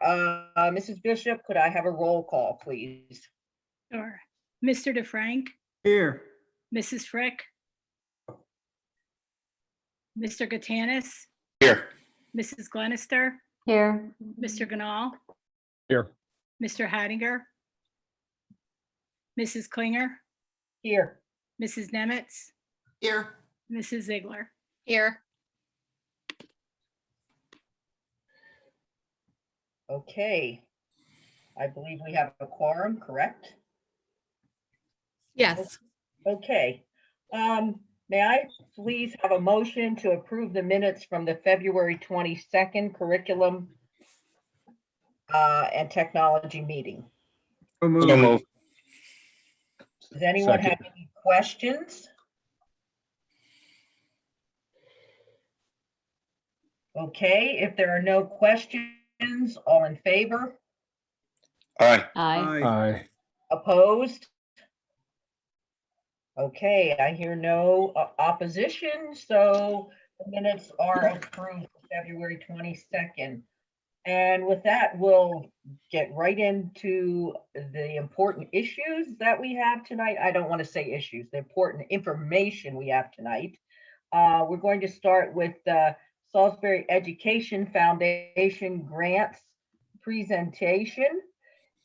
Mrs. Bishop, could I have a roll call, please? Sure. Mr. DeFrank, Here. Mrs. Frick, Mr. Gatanis, Here. Mrs. Glenister, Here. Mr. Ganal, Here. Mr. Hattinger, Mrs. Klinger, Here. Mrs. Nemitz, Here. Mrs. Ziegler. Here. Okay. I believe we have a quorum, correct? Yes. Okay. May I please have a motion to approve the minutes from the February 22nd curriculum and technology meeting? So So moved. moved. Does anyone have any questions? Okay, if there are no questions, all in favor? Aye. Aye. Aye. Opposed? Okay, I hear no opposition, so the minutes are approved for February 22nd. And with that, we'll get right into the important issues that we have tonight. I don't want to say issues, the important information we have tonight. We're going to start with the Salisbury Education Foundation grants presentation.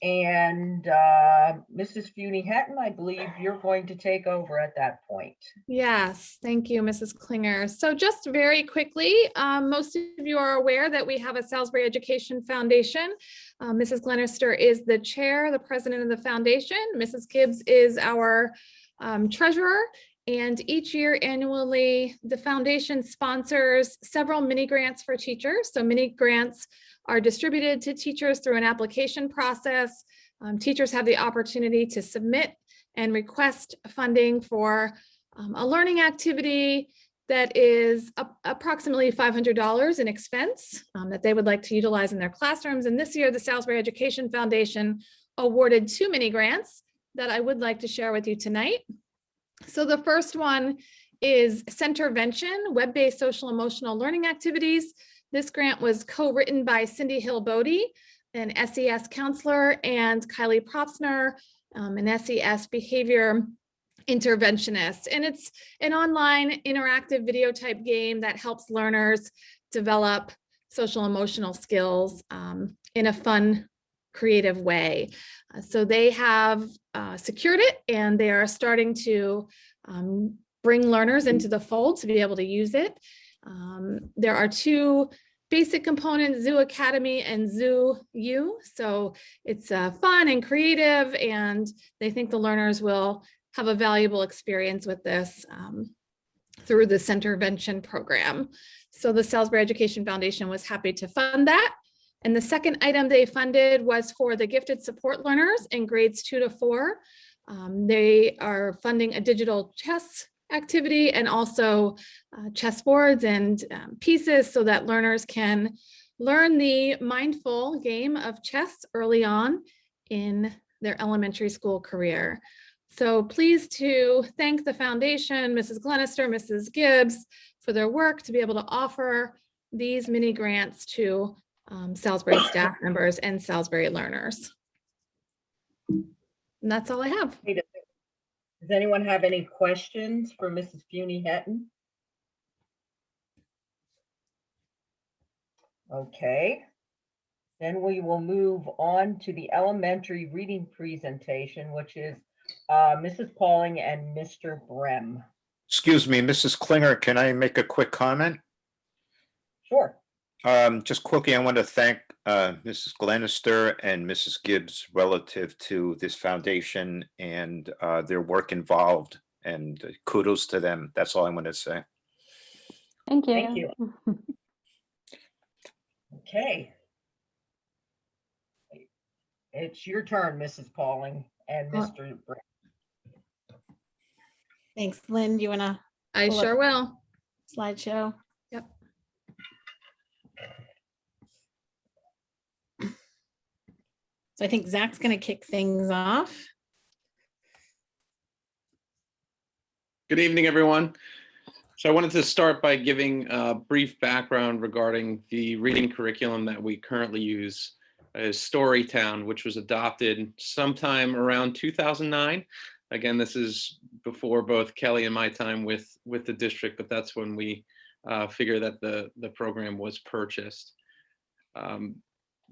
And Mrs. Funi-Hatton, I believe you're going to take over at that point. Yes, thank you, Mrs. Klinger. So just very quickly, most of you are aware that we have a Salisbury Education Foundation. Mrs. Glenister is the chair, the president of the foundation. Mrs. Gibbs is our treasurer. And each year annually, the foundation sponsors several mini grants for teachers. So mini grants are distributed to teachers through an application process. Teachers have the opportunity to submit and request funding for a learning activity that is approximately $500 in expense that they would like to utilize in their classrooms. And this year, the Salisbury Education Foundation awarded 2 mini grants that I would like to share with you tonight. So the first one is Centervention, web-based social emotional learning activities. This grant was co-written by Cindy Hill-Bodie, an SES counselor, and Kylie Propsner, an SES behavior interventionist. And it's an online interactive video type game that helps learners develop social emotional skills in a fun, creative way. So they have secured it, and they are starting to bring learners into the fold to be able to use it. There are 2 basic components, Zoo Academy and Zoo U. So it's fun and creative, and they think the learners will have a valuable experience with this through the Centervention program. So the Salisbury Education Foundation was happy to fund that. And the second item they funded was for the gifted support learners in grades 2 to 4. They are funding a digital chess activity and also chessboards and pieces so that learners can learn the mindful game of chess early on in their elementary school career. So pleased to thank the foundation, Mrs. Glenister, Mrs. Gibbs, for their work to be able to offer these mini grants to Salisbury staff members and Salisbury learners. And that's all I have. Does anyone have any questions for Mrs. Funi-Hatton? Okay. Then we will move on to the elementary reading presentation, which is Mrs. Pauling and Mr. Brem. Excuse me, Mrs. Klinger, can I make a quick comment? Sure. Just quickly, I want to thank Mrs. Glenister and Mrs. Gibbs relative to this foundation and their work involved, and kudos to them. That's all I want to say. Thank you. Thank you. Okay. It's your turn, Mrs. Pauling and Mr. Brem. Thanks, Lynn. Do you want to I Pull up. sure will. slideshow? Yep. So I think Zach's going to kick things off. Good evening, everyone. So I wanted to start by giving a brief background regarding the reading curriculum that we currently use is Storytown, which was adopted sometime around 2009. Again, this is before both Kelly and my time with the district, but that's when we figured that the program was purchased.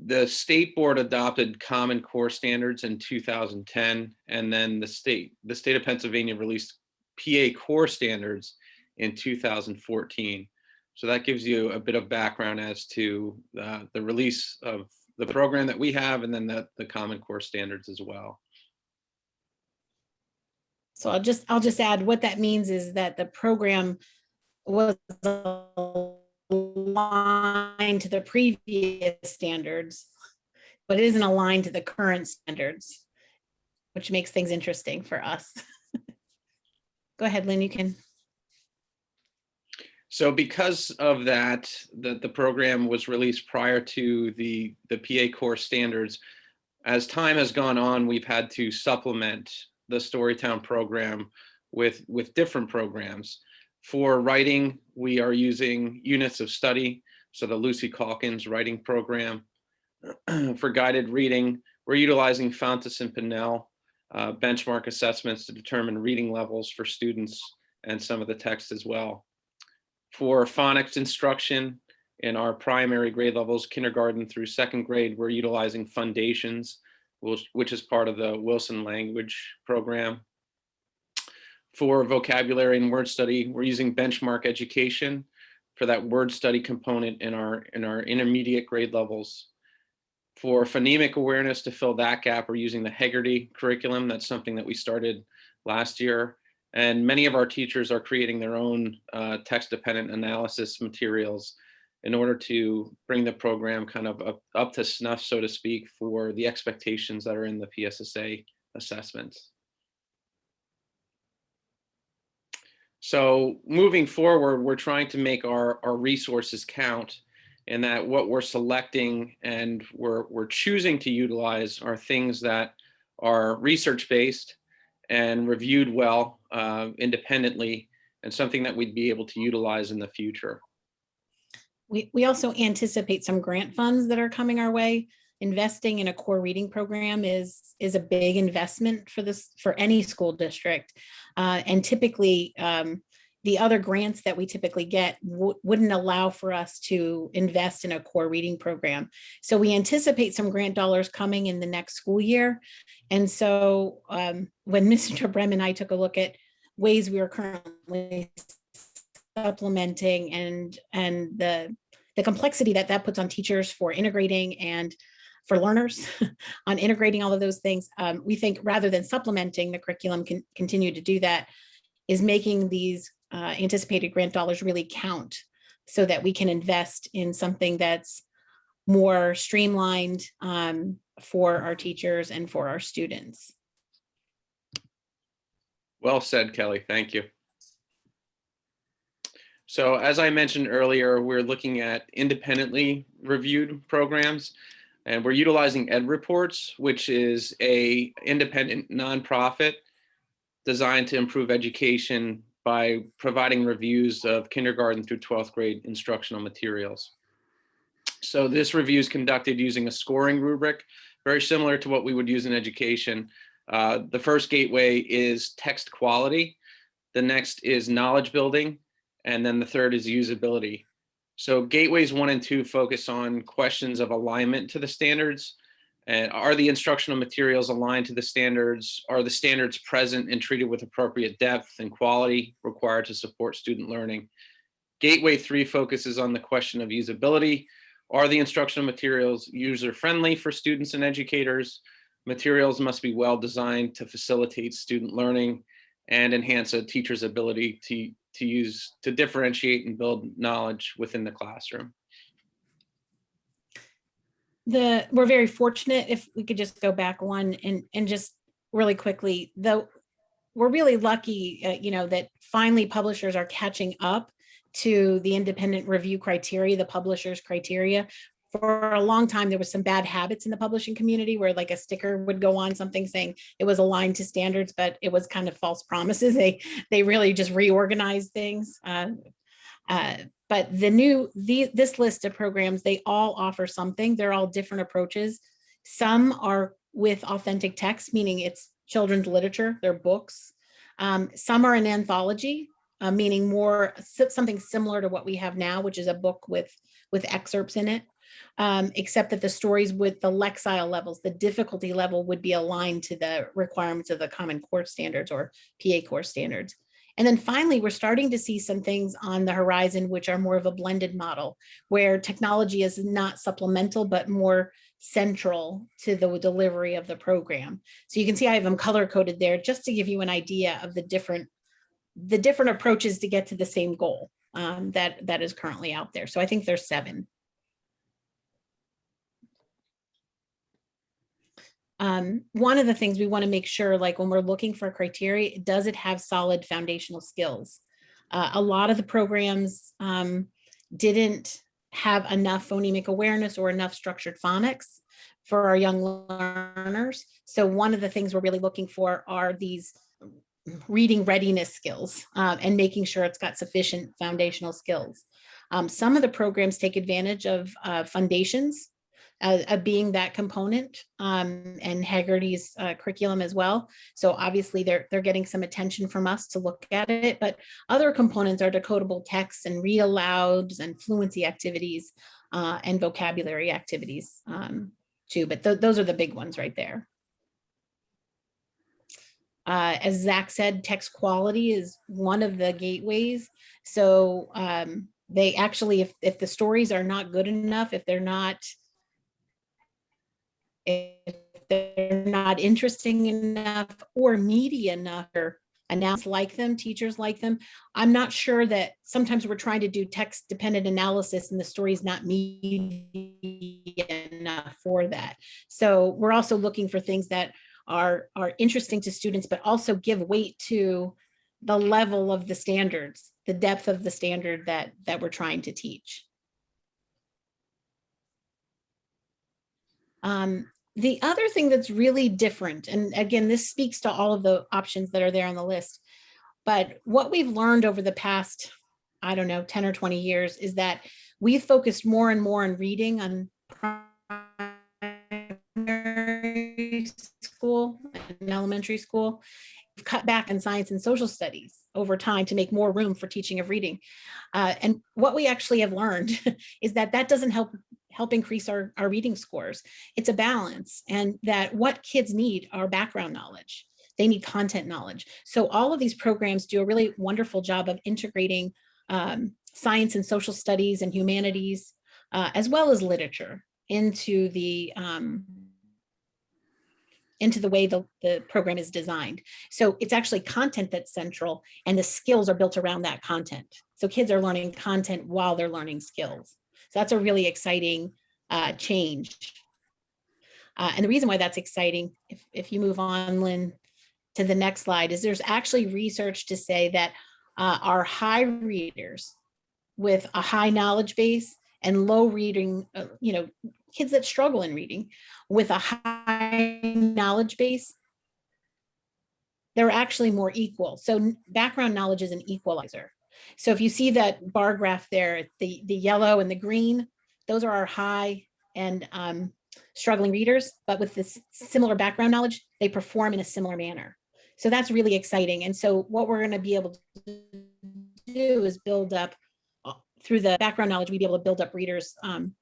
The state board adopted Common Core standards in 2010, and then the state of Pennsylvania released PA Core standards in 2014. So that gives you a bit of background as to the release of the program that we have, and then the Common Core standards as well. So I'll just add what that means is that the program was aligned to the previous standards, but it isn't aligned to the current standards, which makes things interesting for us. Go ahead, Lynn, you can. So because of that, the program was released prior to the PA Core standards. As time has gone on, we've had to supplement the Storytown program with different programs. For writing, we are using units of study, so the Lucy Calkins writing program. For guided reading, we're utilizing Fountas and Pinnell benchmark assessments to determine reading levels for students and some of the text as well. For phonics instruction in our primary grade levels, kindergarten through second grade, we're utilizing Foundations, which is part of the Wilson language program. For vocabulary and word study, we're using benchmark education for that word study component in our intermediate grade levels. For phonemic awareness, to fill that gap, we're using the Hegarty curriculum. That's something that we started last year. And many of our teachers are creating their own text-dependent analysis materials in order to bring the program kind of up to snuff, so to speak, for the expectations that are in the PSSA assessments. So moving forward, we're trying to make our resources count, and that what we're selecting and we're choosing to utilize are things that are research-based and reviewed well independently, and something that we'd be able to utilize in the future. We also anticipate some grant funds that are coming our way. Investing in a core reading program is a big investment for any school district. And typically, the other grants that we typically get wouldn't allow for us to invest in a core reading program. So we anticipate some grant dollars coming in the next school year. And so when Mr. Brehm and I took a look at ways we are currently supplementing and the complexity that puts on teachers for integrating and for learners on integrating all of those things, we think rather than supplementing the curriculum, can continue to do that, is making these anticipated grant dollars really count so that we can invest in something that's more streamlined for our teachers and for our students. Well said, Kelly. Thank you. So as I mentioned earlier, we're looking at independently reviewed programs, and we're utilizing Ed Reports, which is an independent nonprofit designed to improve education by providing reviews of kindergarten through 12th grade instructional materials. So this review is conducted using a scoring rubric, very similar to what we would use in education. The first gateway is text quality. The next is knowledge building. And then the third is usability. So gateways 1 and 2 focus on questions of alignment to the standards. And are the instructional materials aligned to the standards? Are the standards present and treated with appropriate depth and quality required to support student learning? Gateway 3 focuses on the question of usability. Are the instructional materials user-friendly for students and educators? Materials must be well designed to facilitate student learning and enhance a teacher's ability to differentiate and build knowledge within the classroom. We're very fortunate, if we could just go back one and just really quickly, though, we're really lucky, that finally publishers are catching up to the independent review criteria, the publisher's criteria. For a long time, there was some bad habits in the publishing community where like a sticker would go on something saying it was aligned to standards, but it was kind of false promises. They really just reorganized things. But this list of programs, they all offer something. They're all different approaches. Some are with authentic text, meaning it's children's literature, they're books. Some are an anthology, meaning more something similar to what we have now, which is a book with excerpts in it, except that the stories with the Lexile levels, the difficulty level would be aligned to the requirements of the Common Core standards or PA Core standards. And then finally, we're starting to see some things on the horizon, which are more of a blended model, where technology is not supplemental, but more central to the delivery of the program. So you can see I have them color coded there just to give you an idea of the different approaches to get to the same goal that is currently out there. So I think there's 7. One of the things we want to make sure, like when we're looking for criteria, does it have solid foundational skills? A lot of the programs didn't have enough phonemic awareness or enough structured phonics for our young learners. So one of the things we're really looking for are these reading readiness skills and making sure it's got sufficient foundational skills. Some of the programs take advantage of foundations being that component, and Haggerty's curriculum as well. So obviously they're getting some attention from us to look at it, but other components are decodable texts and read alouds and fluency activities and vocabulary activities too, but those are the big ones right there. As Zach said, text quality is one of the gateways. So they actually, if the stories are not good enough, if they're not interesting enough or meaty enough, or announcers like them, teachers like them, I'm not sure that sometimes we're trying to do text dependent analysis and the story's not meaty enough for that. So we're also looking for things that are interesting to students, but also give weight to the level of the standards, the depth of the standard that we're trying to teach. The other thing that's really different, and again, this speaks to all of the options that are there on the list, but what we've learned over the past, I don't know, 10 or 20 years is that we've focused more and more on reading on primary school and elementary school. We've cut back on science and social studies over time to make more room for teaching of reading. And what we actually have learned is that doesn't help increase our reading scores. It's a balance, and that what kids need are background knowledge. They need content knowledge. So all of these programs do a really wonderful job of integrating science and social studies and humanities, as well as literature into the way the program is designed. So it's actually content that's central, and the skills are built around that content. So kids are learning content while they're learning skills. So that's a really exciting change. And the reason why that's exciting, if you move on, Lynn, to the next slide, is there's actually research to say that our high readers with a high knowledge base and low reading, kids that struggle in reading with a high knowledge base, they're actually more equal. So background knowledge is an equalizer. So if you see that bar graph there, the yellow and the green, those are our high and struggling readers, but with this similar background knowledge, they perform in a similar manner. So that's really exciting. And so what we're going to be able to do is build up, through the background knowledge, we'd be able to build up readers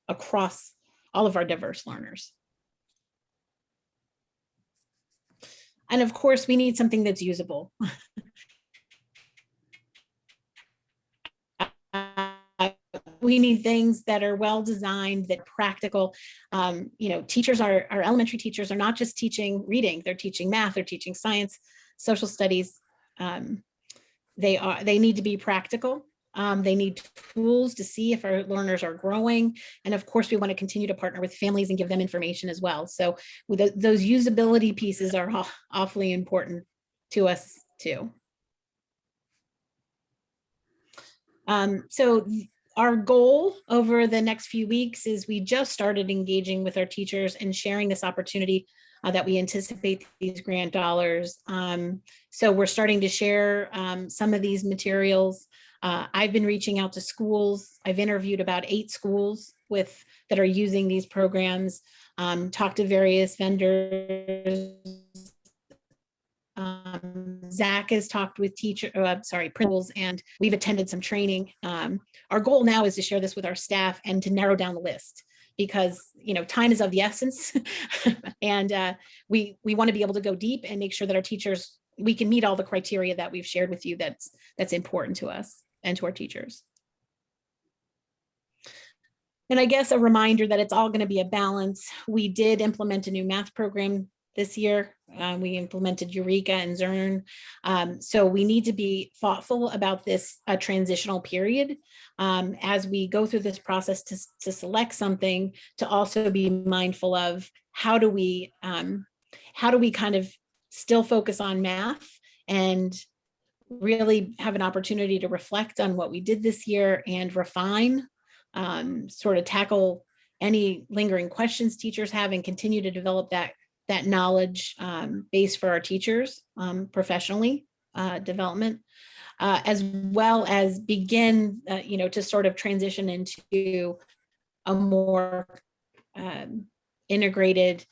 across all of our diverse learners. And of course, we need something that's usable. We need things that are well designed, that are practical. Teachers our elementary teachers are not just teaching reading, they're teaching math, they're teaching science, social studies. They need to be practical. They need tools to see if our learners are growing. And of course, we want to continue to partner with families and give them information as well. So those usability pieces are awfully important to us too. So our goal over the next few weeks is we just started engaging with our teachers and sharing this opportunity that we anticipate these grant dollars. So we're starting to share some of these materials I've been reaching out to schools. I've interviewed about 8 schools that are using these programs, talked to various vendors. Zach has talked with principals, and we've attended some training. Our goal now is to share this with our staff and to narrow down the list, because time is of the essence. And we want to be able to go deep and make sure that our teachers, we can meet all the criteria that we've shared with you that's important to us and to our teachers. And I guess a reminder that it's all going to be a balance. We did implement a new math program this year. We implemented Eureka and Zern. So we need to be thoughtful about this transitional period as we go through this process to select something, to also be mindful of how do we kind of still focus on math and really have an opportunity to reflect on what we did this year and refine, sort of tackle any lingering questions teachers have and continue to develop that knowledge base for our teachers, professionally development, as well as begin, to sort of transition into a more integrated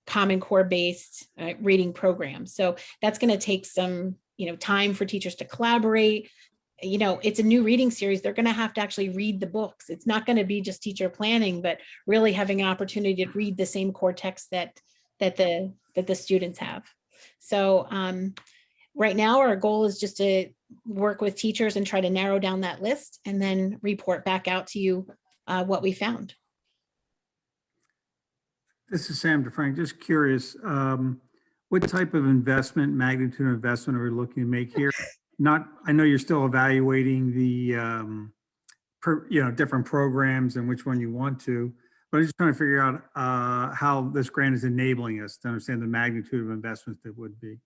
Common Core based reading program. So that's going to take some, time for teachers to collaborate. It's a new reading series. They're going to have to actually read the books. It's not going to be just teacher planning, but really having an opportunity to read the same core text that the students have. So right now our goal is just to work with teachers and try to narrow down that list and then report back out to you what we found. This is Sam DeFrank. Just curious, what type of magnitude of investment are we looking to make here? I know you're still evaluating the, different programs and which one you want to, but I'm just trying to figure out how this grant is enabling us to understand the magnitude of investments that would be.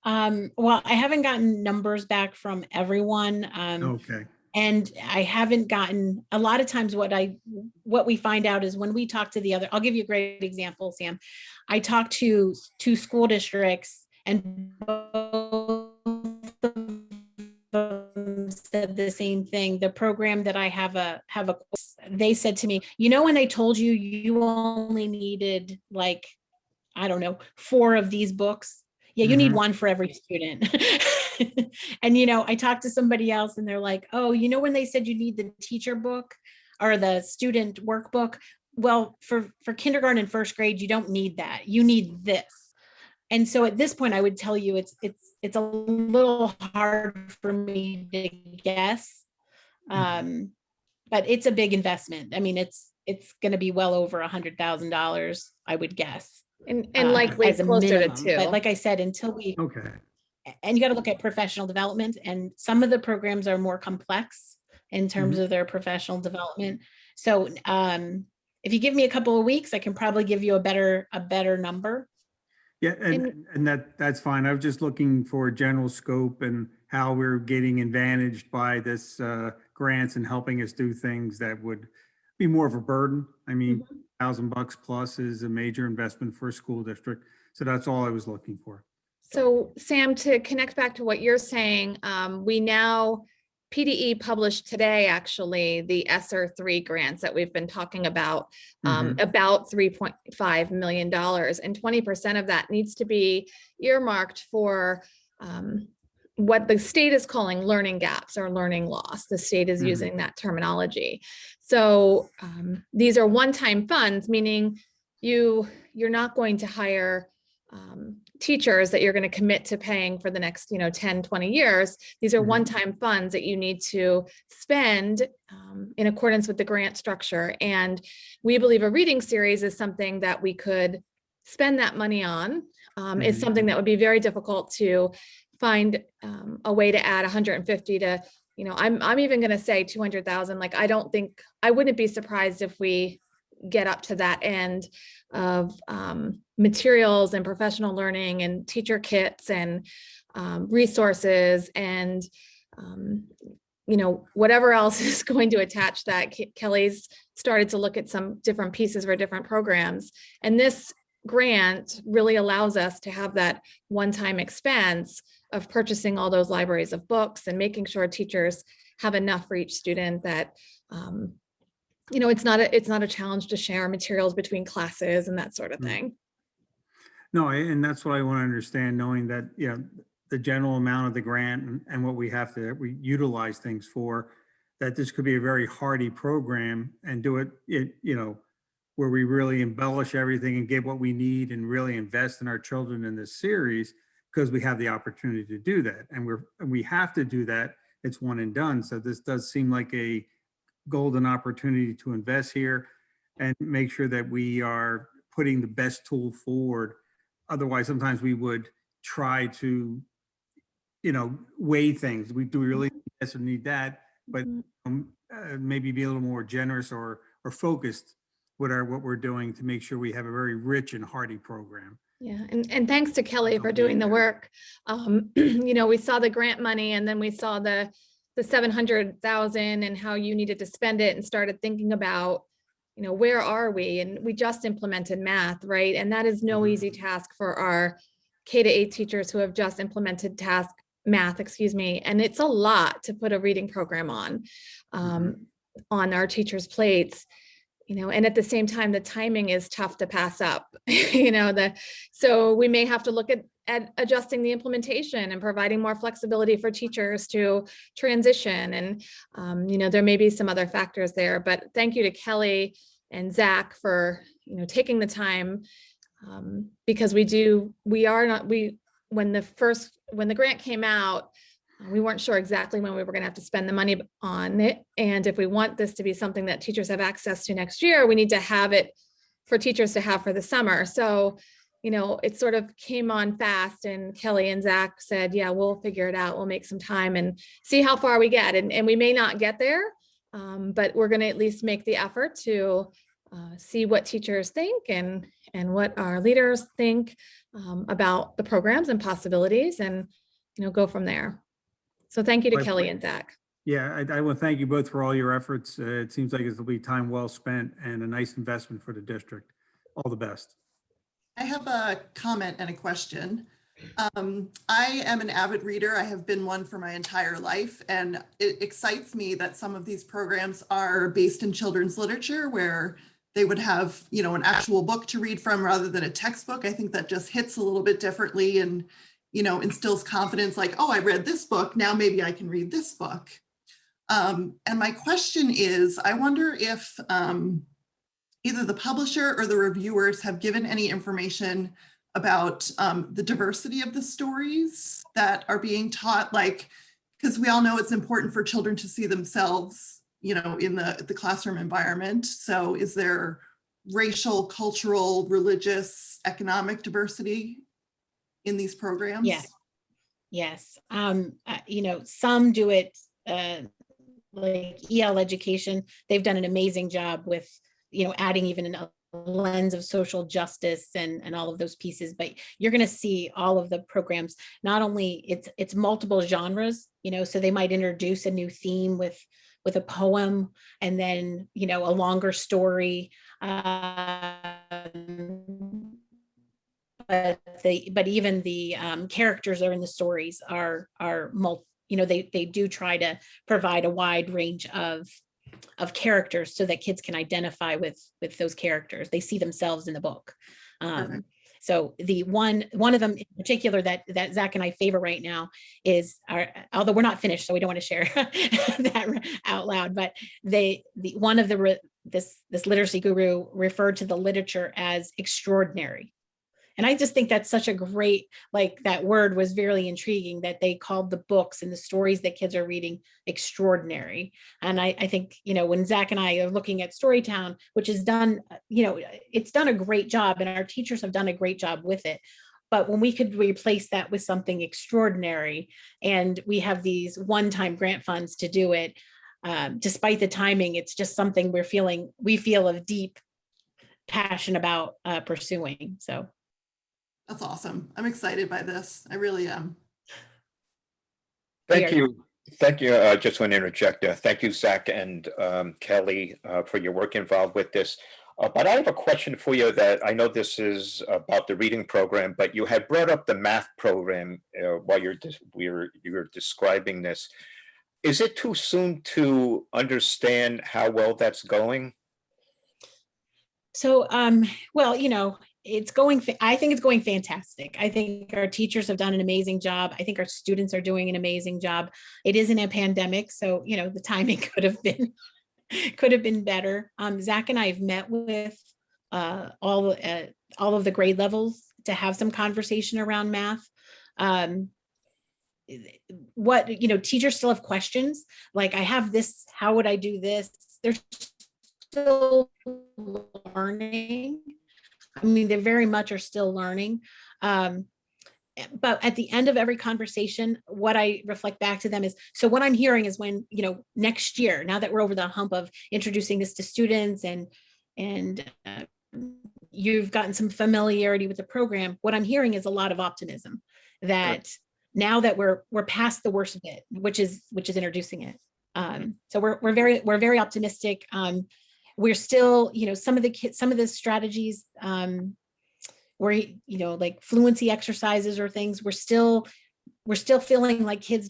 Well, I haven't gotten numbers back from everyone. Okay. And I haven't gotten, a lot of times what we find out is when we talk to I'll give you a great example, Sam. I talked to 2 school districts and both of them said the same thing. The program that I have they said to me, when they told you you only needed 4 of these books. Yeah, you need 1 for every student. And, I talked to somebody else and they're like, oh, when they said you need the teacher book or the student workbook, well, for kindergarten and first grade, you don't need that. You need this. And so at this point, I would tell you it's a little hard for me to guess, but it's a big investment. I mean, it's going to be well over $100,000, I would guess. And likely as a closer minimum. to 2. But like I said, until we, Okay. and you got to look at professional development, and some of the programs are more complex in terms of their professional development. So if you give me a couple of weeks, I can probably give you a better number. Yeah, and that's fine. I was just looking for general scope and how we're getting advantaged by this grants and helping us do things that would be more of a burden. I mean, $1,000 plus is a major investment for a school district. So that's all I was looking for. So Sam, to connect back to what you're saying, PDE published today, actually, the ESSER 3 grants that we've been talking about $3.5 million, and 20% of that needs to be earmarked for what the state is calling learning gaps or learning loss. The state is using that terminology. So these are one-time funds, meaning you're not going to hire teachers that you're going to commit to paying for the next 10, 20 years. These are one-time funds that you need to spend in accordance with the grant structure. And we believe a reading series is something that we could spend that money on. It's something that would be very difficult to find a way to add 150 to, I'm even going to say 200,000. Like, I wouldn't be surprised if we get up to that end of materials and professional learning and teacher kits and resources and whatever else is going to attach that. Kelly's started to look at some different pieces for different programs, and this grant really allows us to have that one-time expense of purchasing all those libraries of books and making sure teachers have enough for each student that, it's not a challenge to share materials between classes and that sort of thing. No, and that's what I want to understand, knowing that, the general amount of the grant and what we have to utilize things for, that this could be a very hardy program and do it, where we really embellish everything and get what we need and really invest in our children in this series, because we have the opportunity to do that. And we have to do that. It's one and done. So this does seem like a golden opportunity to invest here and make sure that we are putting the best tool forward. Otherwise, sometimes we would try to, weigh things. Do we really need this or need that? But maybe be a little more generous or focused with what we're doing to make sure we have a very rich and hearty program. Yeah, and thanks to Kelly for doing the work. We saw the grant money, and then we saw the 700,000 and how you needed to spend it, and started thinking about, where are we? And we just implemented math, right? And that is no easy task for our K-8 teachers who have just implemented math, and it's a lot to put a reading program on our teachers' plates. And at the same time, the timing is tough to pass up, so we may have to look at adjusting the implementation and providing more flexibility for teachers to transition. And, there may be some other factors there, but thank you to Kelly and Zach for, taking the time, because when the grant came out, we weren't sure exactly when we were going to have to spend the money on it. And if we want this to be something that teachers have access to next year, we need to have it for teachers to have for the summer. So, it sort of came on fast, and Kelly and Zach said, yeah, we'll figure it out. We'll make some time and see how far we get. And we may not get there, but we're going to at least make the effort to see what teachers think and what our leaders think about the programs and possibilities, and, go from there. So thank you to Kelly and Zach. Yeah, I want to thank you both for all your efforts. It seems like it'll be time well spent and a nice investment for the district. All the best. I have a comment and a question. I am an avid reader. I have been one for my entire life, and it excites me that some of these programs are based in children's literature, where they would have, an actual book to read from rather than a textbook. I think that just hits a little bit differently and, instills confidence, like, oh, I read this book, now maybe I can read this book. And my question is, I wonder if either the publisher or the reviewers have given any information about the diversity of the stories that are being taught, because we all know it's important for children to see themselves, in the classroom environment. So is there racial, cultural, religious, economic diversity in these programs? Yes. Some do it like EL education. They've done an amazing job with, adding even a lens of social justice and all of those pieces. But you're going to see all of the programs, not only it's multiple genres, so they might introduce a new theme with a poem, and then, a longer story. But even the characters that are in the stories are they do try to provide a wide range of characters so that kids can identify with those characters. They see themselves in the book. So the one of them in particular that Zach and I favor right now is although we're not finished, so we don't want to share that out loud, but this literacy guru referred to the literature as extraordinary. And I just think that's such a great, that word was very intriguing, that they called the books and the stories that kids are reading extraordinary. And I think, when Zach and I are looking at Storytown, which is done, it's done a great job, and our teachers have done a great job with it. But when we could replace that with something extraordinary, and we have these one-time grant funds to do it, despite the timing, it's just something we feel a deep passion about pursuing. So. That's awesome. I'm excited by this. I really am. Thank you. Thank you. I just want to interject. Thank you, Zach and Kelly, for your work involved with this. But I have a question for you that I know this is about the reading program, but you had brought up the math program while you're describing this. Is it too soon to understand how well that's going? So, well, it's going, I think it's going fantastic. I think our teachers have done an amazing job. I think our students are doing an amazing job. It isn't a pandemic, so, the timing could have been better. Zach and I have met with all of the grade levels to have some conversation around math. Teachers still have questions like, I have this, how would I do this? They're still learning. I mean, they very much are still learning. But at the end of every conversation, what I reflect back to them is, so what I'm hearing is when, next year, now that we're over the hump of introducing this to students and you've gotten some familiarity with the program, what I'm hearing is a lot of optimism that now that we're past the worst of it, which is introducing it. So we're very optimistic. We're still, some of the strategies where, like fluency exercises or things, we're still feeling like kids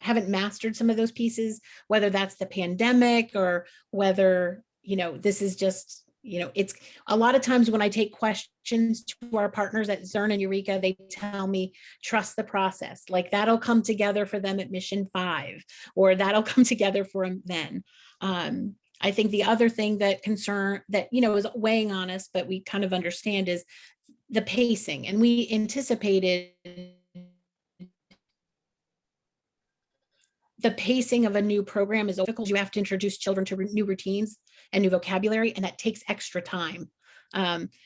haven't mastered some of those pieces, whether that's the pandemic or whether, this is just, it's a lot of times when I take questions to our partners at Zern and Eureka, they tell me, trust the process. Like that'll come together for them at mission 5, or that'll come together for them then. I think the other thing that is weighing on us, but we kind of understand, is the pacing. And we anticipated the pacing of a new program is difficult. You have to introduce children to new routines and new vocabulary, and that takes extra time.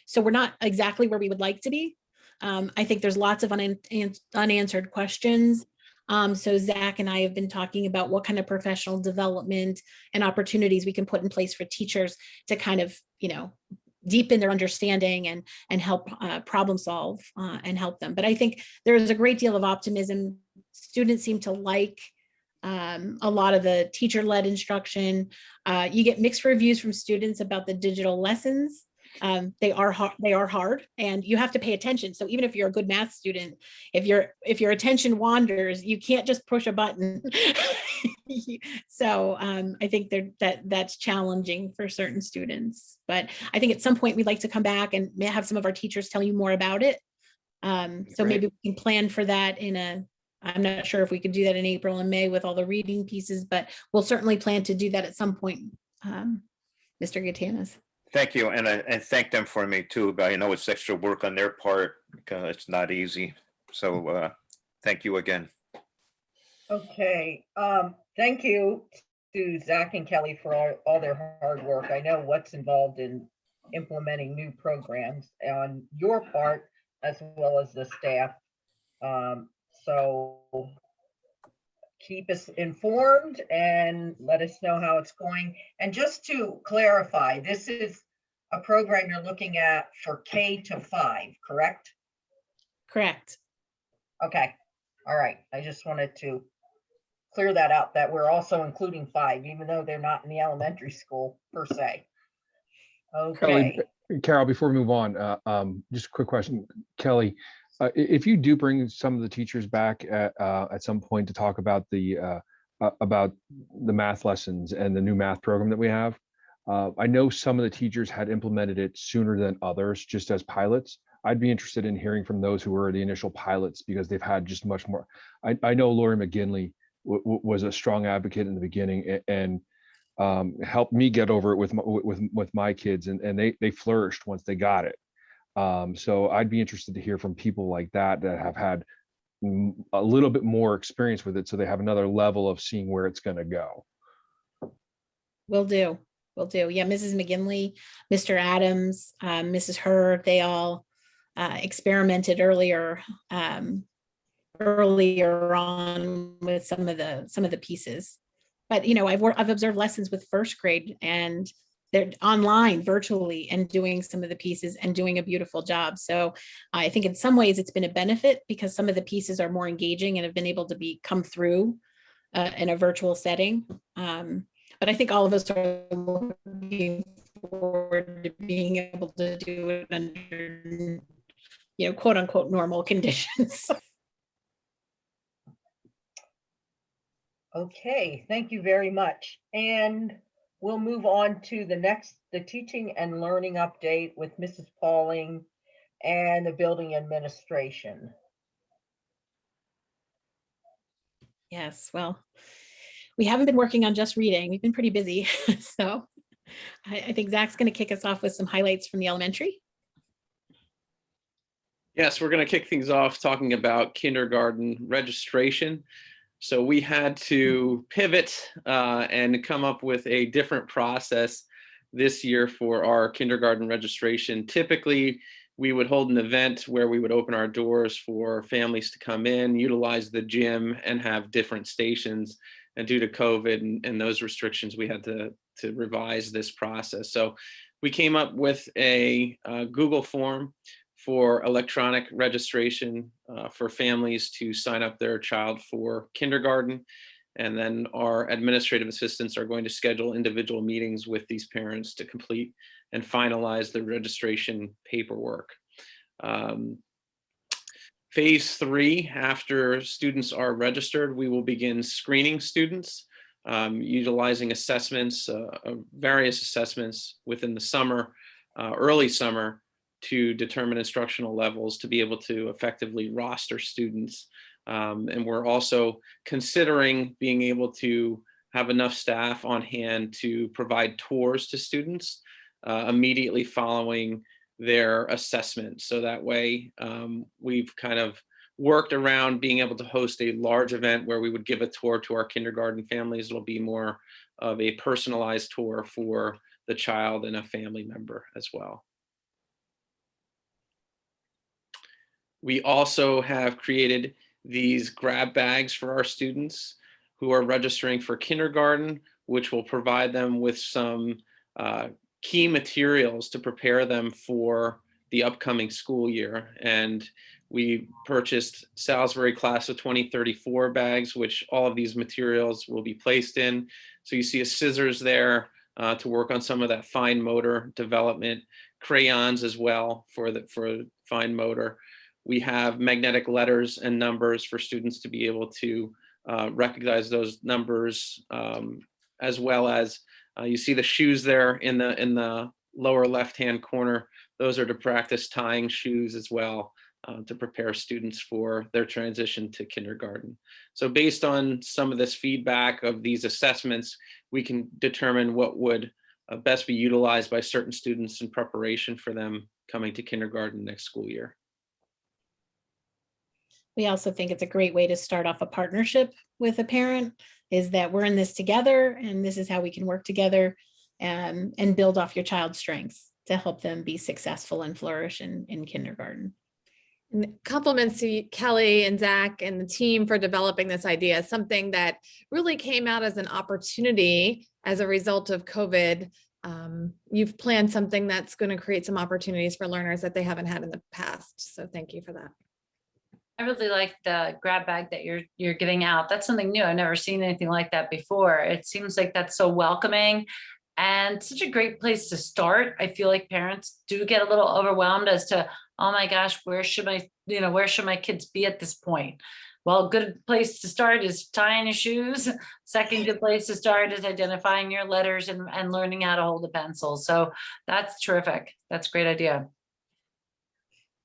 So we're not exactly where we would like to be. I think there's lots of unanswered questions. So Zach and I have been talking about what kind of professional development and opportunities we can put in place for teachers to kind of, deepen their understanding and help problem solve and help them. But I think there is a great deal of optimism. Students seem to like a lot of the teacher-led instruction. You get mixed reviews from students about the digital lessons. They are hard and you have to pay attention. So even if you're a good math student, if your attention wanders, you can't just push a button. So I think that's challenging for certain students, but I think at some point we'd like to come back and have some of our teachers tell you more about it. So maybe we can plan for that I'm not sure if we could do that in April and May with all the reading pieces, but we'll certainly plan to do that at some point. Mr. Gatanas. Thank you, and thank them for me too, but I know it's extra work on their part because it's not easy. So thank you again. Okay, thank you to Zach and Kelly for all their hard work. I know what's involved in implementing new programs on your part as well as the staff. So keep us informed and let us know how it's going. And just to clarify, this is a program you're looking at for K-5, correct? Correct. Okay. All right. I just wanted to clear that out, that we're also including 5, even though they're not in the elementary school per se. Okay. Carol, before we move on, just a quick question. Kelly, if you do bring some of the teachers back at some point to talk about the math lessons and the new math program that we have, I know some of the teachers had implemented it sooner than others, just as pilots. I'd be interested in hearing from those who were the initial pilots because they've had just much more. I know Lori McGinley was a strong advocate in the beginning and helped me get over it with my kids, and they flourished once they got it. So I'd be interested to hear from people like that have had a little bit more experience with it, so they have another level of seeing where it's going to go. Will do. Yeah, Mrs. McGinley, Mr. Adams, Mrs. Hurd, they all experimented earlier on with some of the pieces. But I've observed lessons with first grade, and they're online virtually and doing some of the pieces and doing a beautiful job. So I think in some ways it's been a benefit because some of the pieces are more engaging and have been able to come through in a virtual setting. But I think all of us are looking forward to being able to do it under, quote unquote, normal conditions. Okay, thank you very much. And we'll move on to the teaching and learning update with Mrs. Pauling and the building administration. Yes, well, we haven't been working on just reading. We've been pretty busy. So I think Zach's going to kick us off with some highlights from the elementary. Yes, we're going to kick things off talking about kindergarten registration. So we had to pivot and come up with a different process this year for our kindergarten registration. Typically, we would hold an event where we would open our doors for families to come in, utilize the gym, and have different stations. And due to COVID and those restrictions, we had to revise this process. So we came up with a Google form for electronic registration for families to sign up their child for kindergarten. And then our administrative assistants are going to schedule individual meetings with these parents to complete and finalize the registration paperwork. Phase 3, after students are registered, we will begin screening students, utilizing assessments, various assessments within the summer, early summer, to determine instructional levels to be able to effectively roster students. And we're also considering being able to have enough staff on hand to provide tours to students immediately following their assessment. So that way we've kind of worked around being able to host a large event where we would give a tour to our kindergarten families. It'll be more of a personalized tour for the child and a family member as well. We also have created these grab bags for our students who are registering for kindergarten, which will provide them with some key materials to prepare them for the upcoming school year. And we purchased Salisbury class of 2034 bags, which all of these materials will be placed in. So you see a scissors there to work on some of that fine motor development, crayons as well for fine motor. We have magnetic letters and numbers for students to be able to recognize those numbers, as well as you see the shoes there in the lower left-hand corner. Those are to practice tying shoes as well, to prepare students for their transition to kindergarten. So based on some of this feedback of these assessments, we can determine what would best be utilized by certain students in preparation for them coming to kindergarten next school year. We also think it's a great way to start off a partnership with a parent, is that we're in this together and this is how we can work together and build off your child's strengths to help them be successful and flourish in kindergarten. And compliments to Kelly and Zach and the team for developing this idea, something that really came out as an opportunity as a result of COVID. You've planned something that's going to create some opportunities for learners that they haven't had in the past. So thank you for that. I really like the grab bag that you're giving out. That's something new. I've never seen anything like that before. It seems like that's so welcoming and such a great place to start. I feel like parents do get a little overwhelmed as to, oh my gosh, where should my kids be at this point? Well, a good place to start is tying your shoes. Second good place to start is identifying your letters and learning how to hold a pencil. So that's terrific. That's a great idea.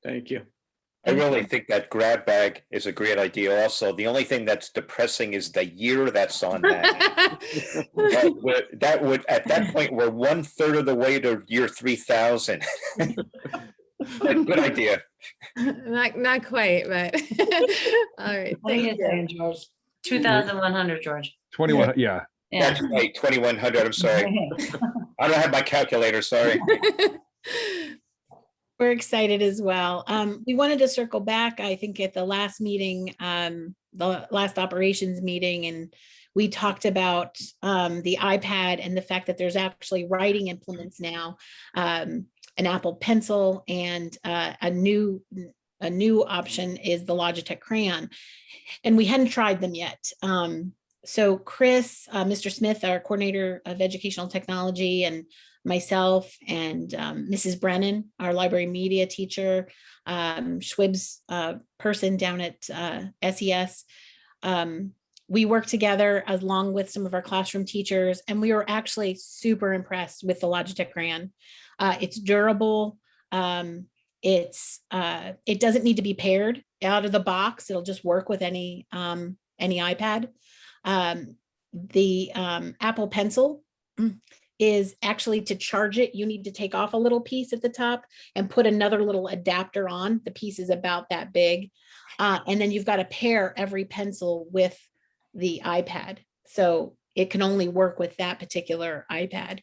Thank you. I really think that grab bag is a great idea also. The only thing that's depressing is the year that's on that. That would, at that point, we're 1/3 of the way to year 3000. Good idea. Not quite, but all right. What are you Thank you. saying, George? 2,100, George. 21, yeah. Yeah. That's right, 2100, I'm sorry. I don't have my calculator, sorry. We're excited as well. We wanted to circle back, I think, at the last meeting, the last operations meeting, and we talked about the iPad and the fact that there's actually writing implements now, an Apple Pencil, and a new option is the Logitech Crayon. And we hadn't tried them yet. So Chris, Mr. Smith, our coordinator of educational technology, and myself and Mrs. Brennan, our library media teacher, Schwib's person down at SES. We worked together along with some of our classroom teachers, and we were actually super impressed with the Logitech Crayon. It's durable. It doesn't need to be paired out of the box. It'll just work with any iPad. The Apple Pencil is actually, to charge it, you need to take off a little piece at the top and put another little adapter on. The piece is about that big. And then you've got to pair every pencil with the iPad. So it can only work with that particular iPad.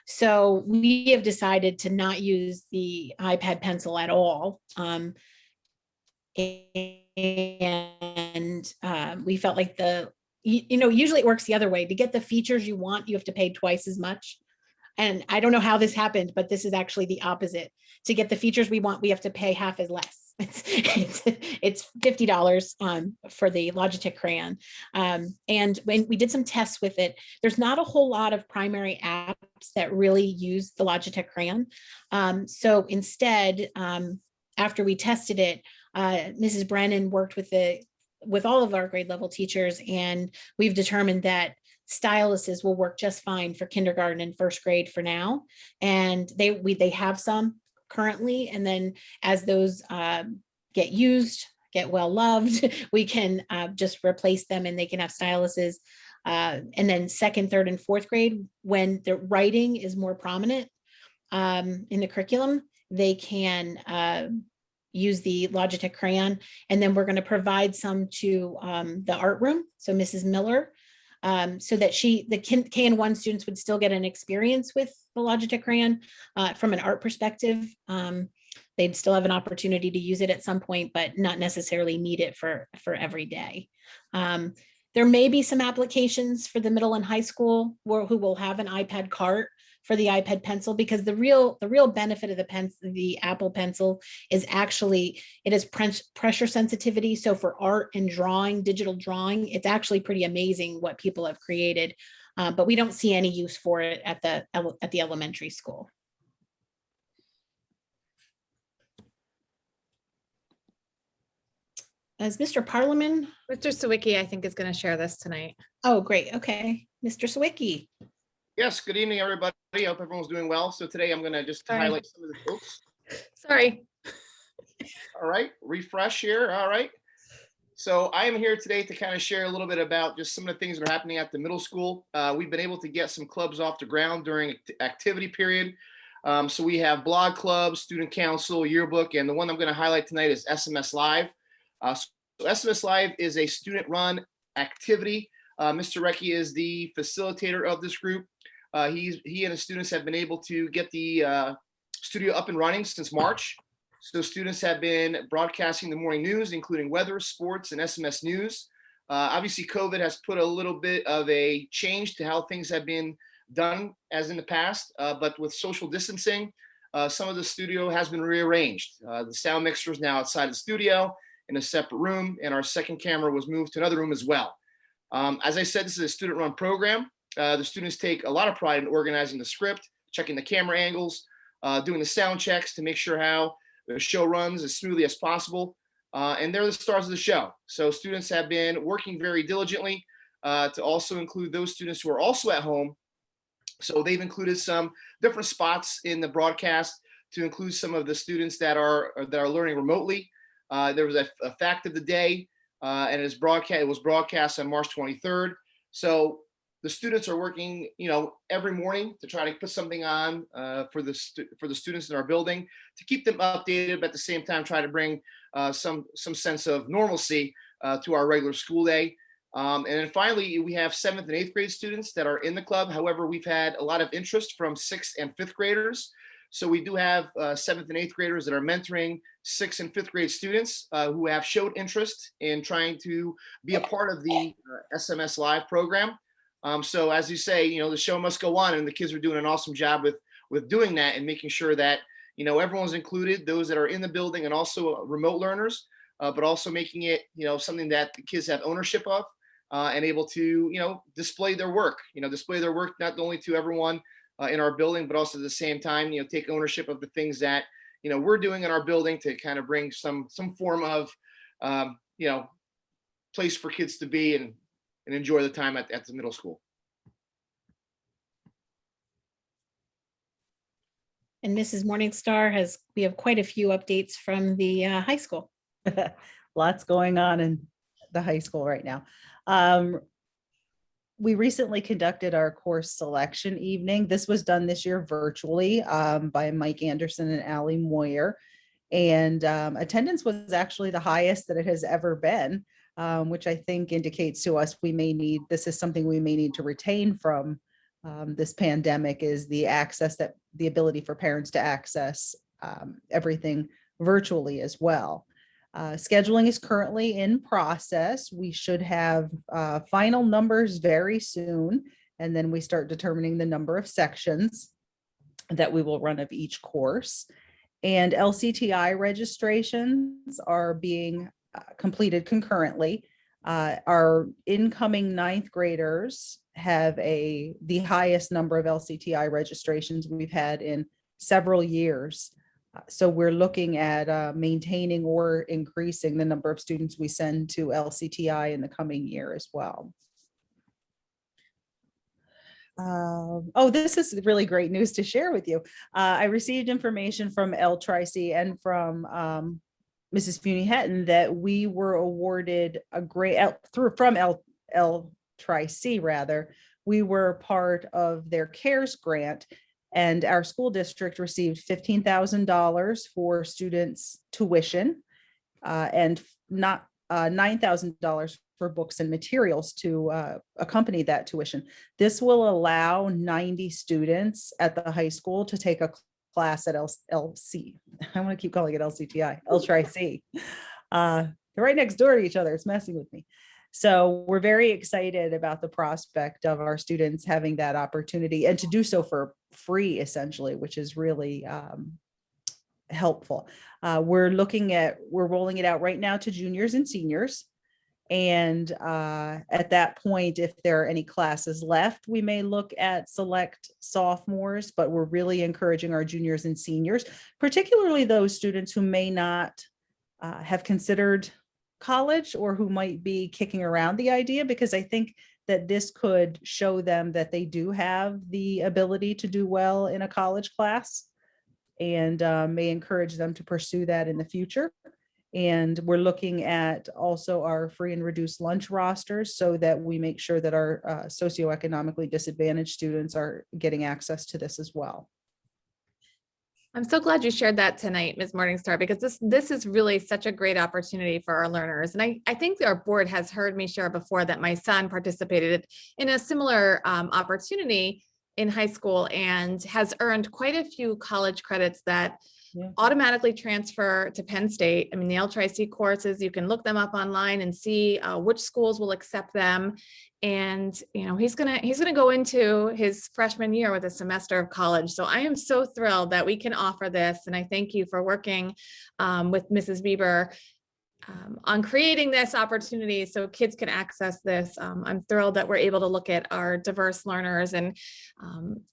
So we have decided to not use the iPad Pencil at all. We felt like usually it works the other way. To get the features you want, you have to pay twice as much. And I don't know how this happened, but this is actually the opposite. To get the features we want, we have to pay half as less. It's $50 for the Logitech Crayon. And when we did some tests with it, there's not a whole lot of primary apps that really use the Logitech Crayon. So instead, after we tested it, Mrs. Brennan worked with all of our grade level teachers, and we've determined that styluses will work just fine for kindergarten and first grade for now. And they have some currently, and then as those get used, get well loved, we can just replace them and they can have styluses. And then second, third, and fourth grade, when the writing is more prominent in the curriculum, they can use the Logitech Crayon. And then we're going to provide some to the art room, so Mrs. Miller, so that the KN1 students would still get an experience with the Logitech Crayon from an art perspective. They'd still have an opportunity to use it at some point, but not necessarily need it for every day. There may be some applications for the middle and high school who will have an iPad cart for the iPad Pencil, because the real benefit of the Apple Pencil is actually it has pressure sensitivity. So for art and drawing, digital drawing, it's actually pretty amazing what people have created. But we don't see any use for it at the elementary school. As Mr. Parliament. Mr. Sawicki, I think, is going to share this tonight. Oh, great. Okay. Mr. Sawicki. Yes, good evening, everybody. I hope everyone's doing well. So today I'm going to just highlight some of the folks. Sorry. All right, refresh here. All right. So I am here today to kind of share a little bit about just some of the things that are happening at the middle school. We've been able to get some clubs off the ground during activity period. So we have blog clubs, student council, yearbook, and the one I'm going to highlight tonight is SMS Live. So SMS Live is a student-run activity. Mr. Recchi is the facilitator of this group. He and his students have been able to get the studio up and running since March. So students have been broadcasting the morning news, including weather, sports, and SMS news. Obviously, COVID has put a little bit of a change to how things have been done as in the past, but with social distancing, some of the studio has been rearranged. The sound mixer is now outside the studio in a separate room, and our second camera was moved to another room as well. As I said, this is a student-run program. The students take a lot of pride in organizing the script, checking the camera angles, doing the sound checks to make sure how the show runs as smoothly as possible. And they're the stars of the show. So students have been working very diligently to also include those students who are also at home. So they've included some different spots in the broadcast to include some of the students that are learning remotely. There was a fact of the day, and it was broadcast on March 23rd. So the students are working, every morning to try to put something on for the students in our building to keep them updated, but at the same time try to bring some sense of normalcy to our regular school day. And then finally, we have 7th and 8th grade students that are in the club. However, we've had a lot of interest from 6th and 5th graders. So we do have 7th and 8th graders that are mentoring 6th and 5th grade students who have showed interest in trying to be a part of the SMS Live program. So as you say, the show must go on, and the kids are doing an awesome job with doing that and making sure that, everyone's included, those that are in the building and also remote learners, but also making it, something that the kids have ownership of and able to, display their work, not only to everyone in our building, but also at the same time, take ownership of the things that, we're doing in our building to kind of bring some form of, place for kids to be and enjoy the time at the middle school. And Mrs. Morningstar we have quite a few updates from the high school. Lots going on in the high school right now. We recently conducted our course selection evening. This was done this year virtually by Mike Anderson and Allie Moyer. And attendance was actually the highest that it has ever been, which I think indicates to us this is something we may need to retain from this pandemic, is the ability for parents to access everything virtually as well. Scheduling is currently in process. We should have final numbers very soon, and then we start determining the number of sections that we will run of each course. And Lcti registrations are being completed concurrently. Our incoming ninth graders have the highest number of Lcti registrations we've had in several years. So we're looking at maintaining or increasing the number of students we send to Lcti in the coming year as well. This is really great news to share with you. I received information from Lcti and from Mrs. Funy-Hetton that we were awarded a grant from Lcti rather. We were part of their CARES grant, and our school district received $15,000 for students' tuition and not $9,000 for books and materials to accompany that tuition. This will allow 90 students at the high school to take a class at LC. I want to keep calling it Lcti. They're right next door to each other. It's messing with me. So we're very excited about the prospect of our students having that opportunity and to do so for free, essentially, which is really helpful. We're rolling it out right now to juniors and seniors. And at that point, if there are any classes left, we may look at select sophomores, but we're really encouraging our juniors and seniors, particularly those students who may not have considered college or who might be kicking around the idea, because I think that this could show them that they do have the ability to do well in a college class, and may encourage them to pursue that in the future. And we're looking at also our free and reduced lunch rosters so that we make sure that our socioeconomically disadvantaged students are getting access to this as well. I'm so glad you shared that tonight, Ms. Morningstar, because this is really such a great opportunity for our learners. And I think our board has heard me share before that my son participated in a similar opportunity in high school and has earned quite a few college credits that automatically transfer to Penn State. I mean, the Lcti courses, you can look them up online and see which schools will accept them. And, he's gonna go into his freshman year with a semester of college. So I am so thrilled that we can offer this. And I thank you for working with Mrs. Bieber on creating this opportunity so kids can access this. I'm thrilled that we're able to look at our diverse learners, and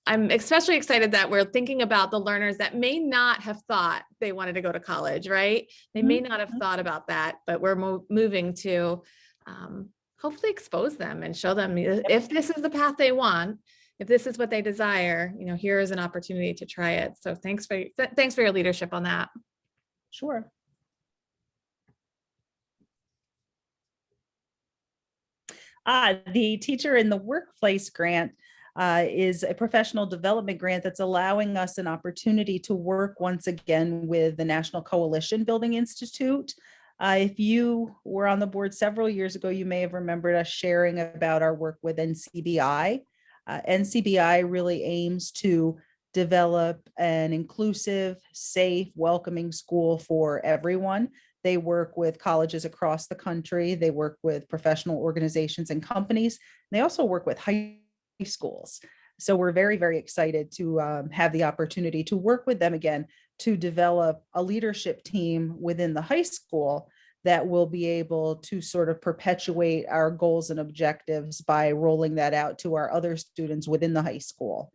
I'm especially excited that we're thinking about the learners that may not have thought they wanted to go to college, right? They may not have thought about that, but we're moving to hopefully expose them and show them if this is the path they want, if this is what they desire, here is an opportunity to try it. So thanks for your leadership on that. Sure. The Teacher in the Workplace grant is a professional development grant that's allowing us an opportunity to work once again with the National Coalition Building Institute. If you were on the board several years ago, you may have remembered us sharing about our work with NCBI. NCBI really aims to develop an inclusive, safe, welcoming school for everyone. They work with colleges across the country. They work with professional organizations and companies. They also work with high schools. So we're very, very excited to have the opportunity to work with them again to develop a leadership team within the high school that will be able to sort of perpetuate our goals and objectives by rolling that out to our other students within the high school.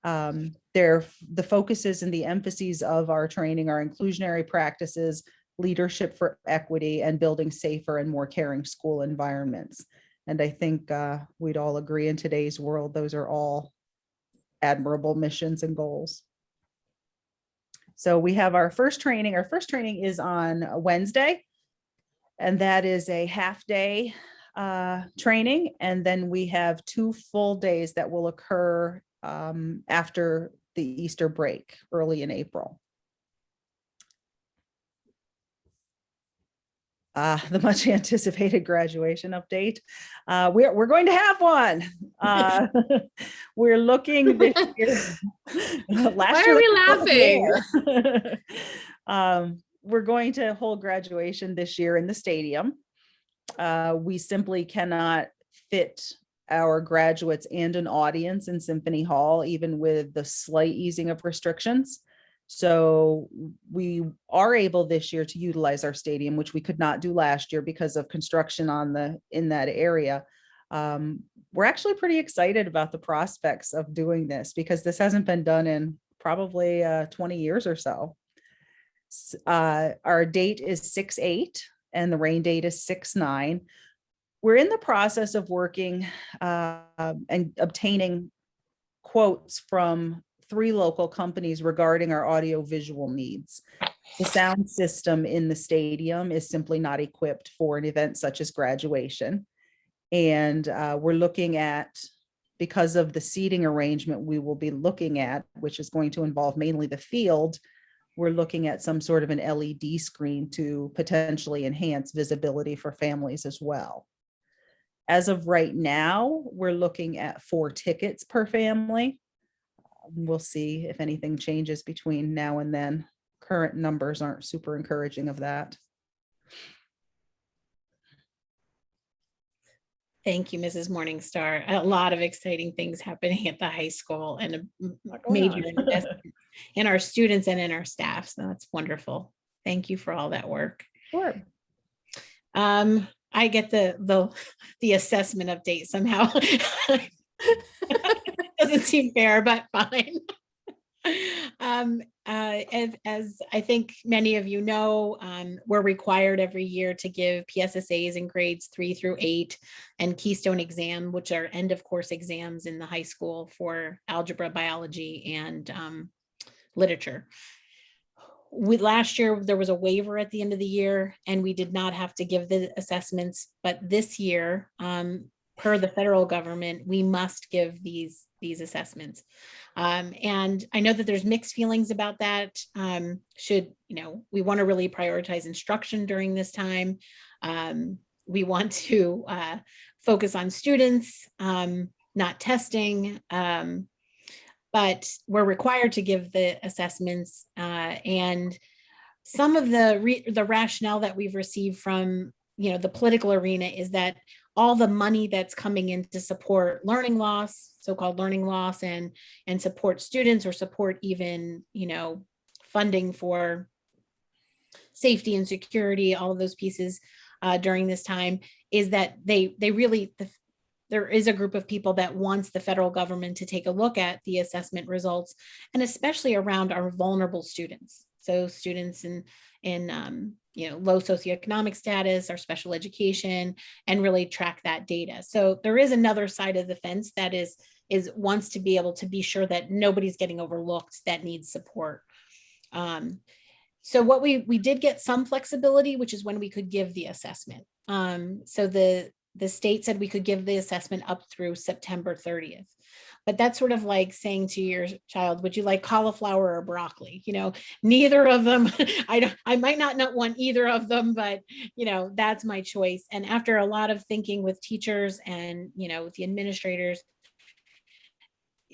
The focuses and the emphases of our training are inclusionary practices, leadership for equity, and building safer and more caring school environments. And I think we'd all agree in today's world, those are all admirable missions and goals. So we have our first training. Our first training is on Wednesday, and that is a half-day training. And then we have 2 full days that will occur after the Easter break, early in April. The much anticipated graduation update. We're going to have one. We're looking this year. Why are we laughing? We're going to hold graduation this year in the stadium. We simply cannot fit our graduates and an audience in Symphony Hall, even with the slight easing of restrictions. So we are able this year to utilize our stadium, which we could not do last year because of construction in that area. We're actually pretty excited about the prospects of doing this because this hasn't been done in probably 20 years or so. Our date is 6/8 and the rain date is 6/9. We're in the process of working and obtaining quotes from 3 local companies regarding our audio visual needs. The sound system in the stadium is simply not equipped for an event such as graduation. And we're looking at, because of the seating arrangement we will be looking at, which is going to involve mainly the field, we're looking at some sort of an LED screen to potentially enhance visibility for families as well. As of right now, we're looking at 4 tickets per family. We'll see if anything changes between now and then. Current numbers aren't super encouraging of that. Thank you, Mrs. Morningstar. A lot of exciting things happening at the high school and a major investment in our students and in our staff. So that's wonderful. Thank you for all that work. Sure. I get the assessment update somehow. Doesn't seem fair, but fine. As I think many of you know, we're required every year to give PSSAs in grades 3 through 8 and Keystone exam, which are end of course exams in the high school for algebra, biology, and literature. Last year, there was a waiver at the end of the year, and we did not have to give the assessments. But this year, per the federal government, we must give these assessments. And I know that there's mixed feelings about that. We want to really prioritize instruction during this time. We want to focus on students, not testing. But we're required to give the assessments, and some of the rationale that we've received from the political arena is that all the money that's coming in to support learning loss, so-called learning loss, and support students, or support even funding for safety and security, all of those pieces during this time, is that there is a group of people that wants the federal government to take a look at the assessment results, and especially around our vulnerable students. So students in low socioeconomic status, or special education, and really track that data. So there is another side of the fence that wants to be able to be sure that nobody's getting overlooked that needs support. So what we did get some flexibility, which is when we could give the assessment. So the state said we could give the assessment up through September 30th. But that's sort of like saying to your child, would you like cauliflower or broccoli? Neither of them. I might not want either of them, but that's my choice. And after a lot of thinking with teachers and with the administrators,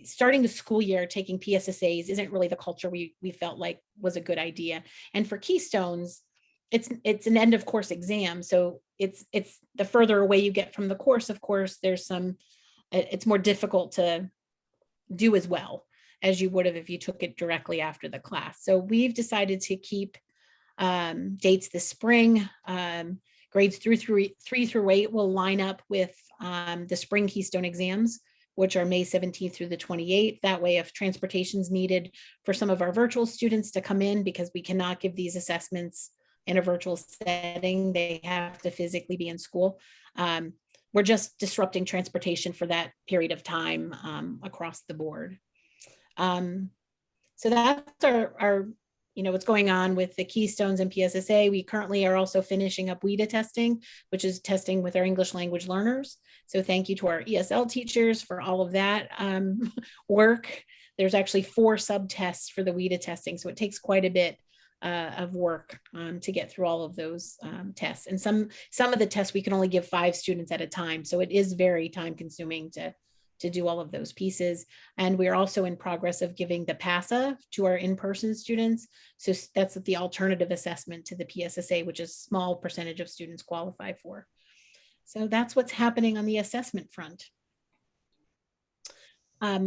starting the school year taking PSSAs isn't really the culture we felt like was a good idea. And for Keystones, it's an end of course exam. So it's the further away you get from the course, of course, it's more difficult to do as well as you would have if you took it directly after the class. So we've decided to keep dates this spring. Grades 3 through 8 will line up with the spring Keystone exams which are May 17th through the 28th. That way, if transportation is needed for some of our virtual students to come in, because we cannot give these assessments in a virtual setting, they have to physically be in school. We're just disrupting transportation for that period of time across the board. So that's our what's going on with the Keystones and PSSA. We currently are also finishing up WIDA testing, which is testing with our English language learners. So thank you to our ESL teachers for all of that work. There's actually 4 subtests for the WIDA testing, so it takes quite a bit of work to get through all of those tests. And some of the tests we can only give 5 students at a time, so it is very time consuming to do all of those pieces. And we're also in progress of giving the PASA to our in-person students. So that's the alternative assessment to the PSSA, which is a small percentage of students qualify for. So that's what's happening on the assessment front.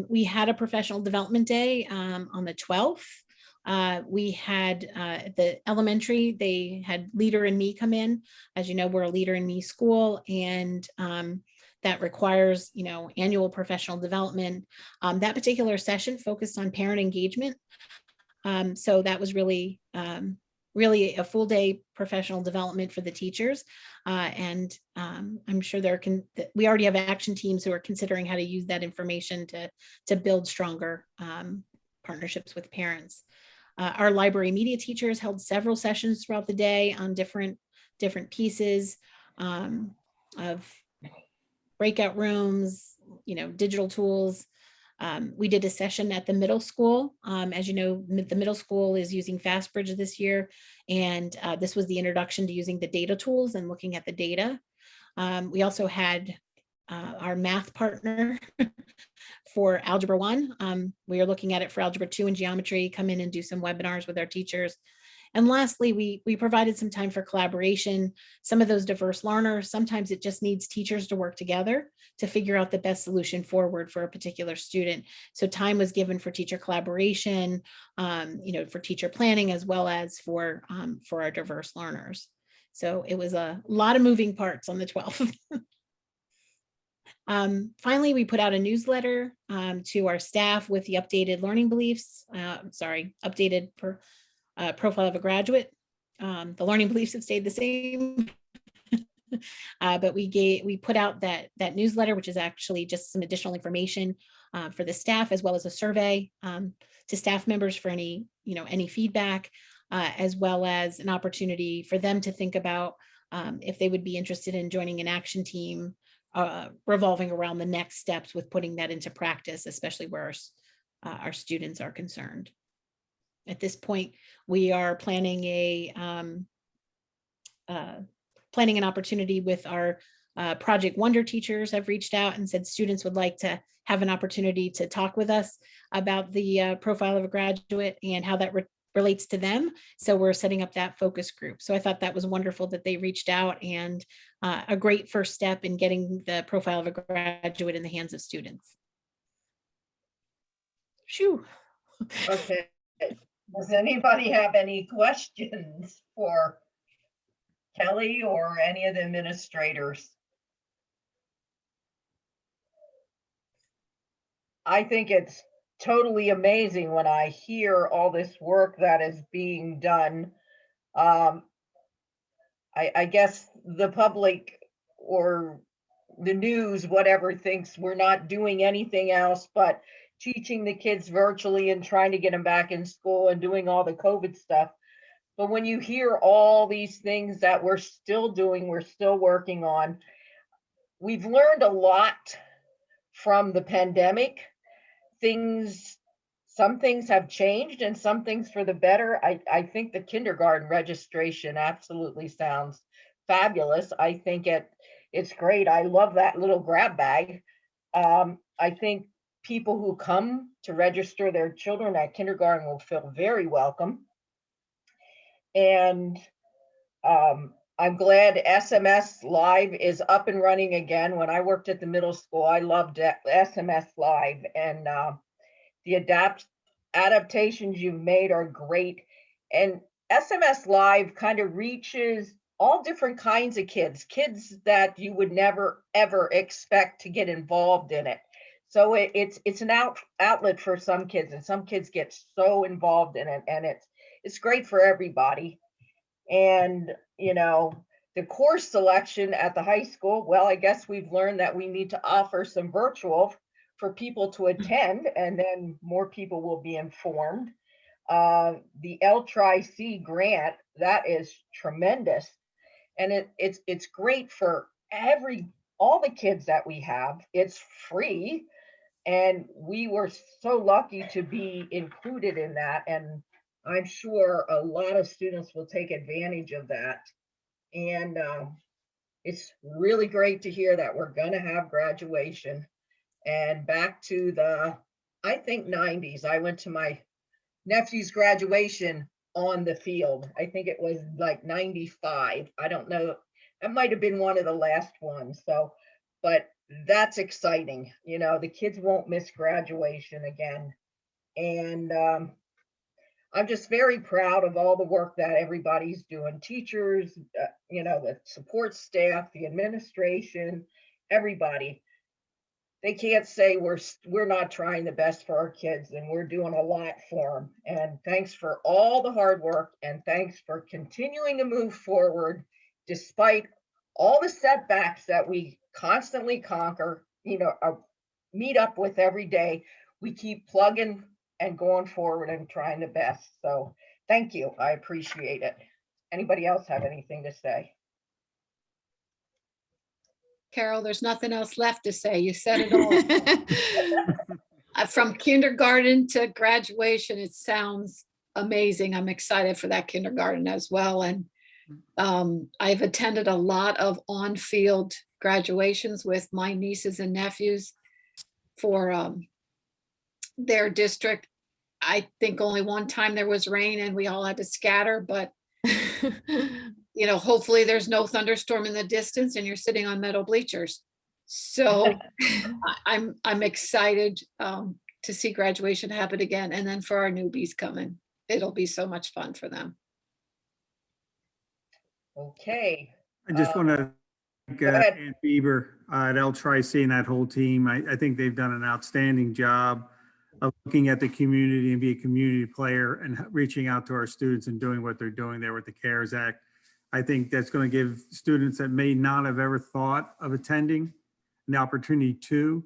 We had a professional development day on the 12th. We had the elementary, they had Leader in Me come in. As you know, we're a Leader in Me school, and that requires, annual professional development. That particular session focused on parent engagement. So that was really a full day professional development for the teachers. And I'm sure we already have action teams who are considering how to use that information to build stronger partnerships with parents. Our library media teachers held several sessions throughout the day on different pieces of breakout rooms, digital tools. We did a session at the middle school. As you know, the middle school is using FastBridge this year, and this was the introduction to using the data tools and looking at the data. We also had our math partner for Algebra 1. We are looking at it for Algebra 2 and Geometry, come in and do some webinars with our teachers. And lastly, we provided some time for collaboration. Some of those diverse learners, sometimes it just needs teachers to work together to figure out the best solution forward for a particular student. So time was given for teacher collaboration, for teacher planning, as well as for our diverse learners. So it was a lot of moving parts on the 12th. Finally, we put out a newsletter to our staff with the updated learning beliefs, updated profile of a graduate. The learning beliefs have stayed the same. But we put out that newsletter, which is actually just some additional information for the staff, as well as a survey to staff members for any feedback, as well as an opportunity for them to think about if they would be interested in joining an action team revolving around the next steps with putting that into practice, especially where our students are concerned. At this point, we are planning an opportunity with our Project Wonder teachers. Have reached out and said students would like to have an opportunity to talk with us about the profile of a graduate and how that relates to them. So we're setting up that focus group. So I thought that was wonderful that they reached out, and a great first step in getting the profile of a graduate in the hands of students. Shoo. Okay. Does anybody have any questions for Kelly or any of the administrators? I think it's totally amazing when I hear all this work that is being done. I guess the public or the news, whatever, thinks we're not doing anything else but teaching the kids virtually and trying to get them back in school and doing all the COVID stuff. But when you hear all these things that we're still doing, we're still working on, we've learned a lot from the pandemic. Some things have changed and some things for the better. I think the kindergarten registration absolutely sounds fabulous. I think it's great. I love that little grab bag. I think people who come to register their children at kindergarten will feel very welcome. And I'm glad SMS Live is up and running again. When I worked at the middle school, I loved SMS Live, and the adaptations you've made are great. And SMS Live kind of reaches all different kinds of kids that you would never, ever expect to get involved in it. So it's an outlet for some kids, and some kids get so involved in it, and it's great for everybody. And, you know, the course selection at the high school, well, I guess we've learned that we need to offer some virtual for people to attend, and then more people will be informed. The Lcti grant, that is tremendous. And it's great for all the kids that we have. It's free. And we were so lucky to be included in that. And I'm sure a lot of students will take advantage of that. And it's really great to hear that we're going to have graduation. And back to I think 90s, I went to my nephew's graduation on the field. I think it was like 95. I don't know. That might have been one of the last ones. So, but that's exciting. You know, the kids won't miss graduation again. And I'm just very proud of all the work that everybody's doing. Teachers, you know, the support staff, the administration, everybody. They can't say we're not trying the best for our kids, and we're doing a lot for them. And thanks for all the hard work, and thanks for continuing to move forward despite all the setbacks that we constantly conquer, you know, meet up with every day. We keep plugging and going forward and trying the best. So thank you. I appreciate it. Anybody else have anything to say? Carol, there's nothing else left to say. You said it all. From kindergarten to graduation, it sounds amazing. I'm excited for that kindergarten as well. And I've attended a lot of on-field graduations with my nieces and nephews for their district. I think only one time there was rain and we all had to scatter, but you know, hopefully there's no thunderstorm in the distance and you're sitting on metal bleachers. So I'm excited to see graduation happen again. And then for our newbies coming, it'll be so much fun for them. Okay. I just want to thank Aunt Bieber at Lcti and that whole team. I think they've done an outstanding job of looking at the community and be a community player and reaching out to our students and doing what they're doing there with the CARES Act. I think that's going to give students that may not have ever thought of attending an opportunity to,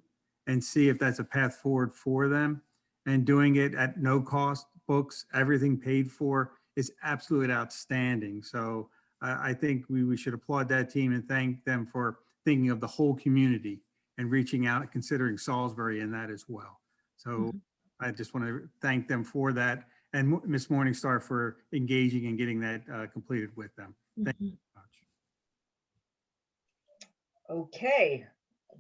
and see if that's a path forward for them. And doing it at no cost, books, everything paid for, is absolutely outstanding. So I think we should applaud that team and thank them for thinking of the whole community and reaching out and considering Salisbury in that as well. So I just want to thank them for that, and Ms. Morningstar for engaging and getting that completed with them. Thank you very much. Okay.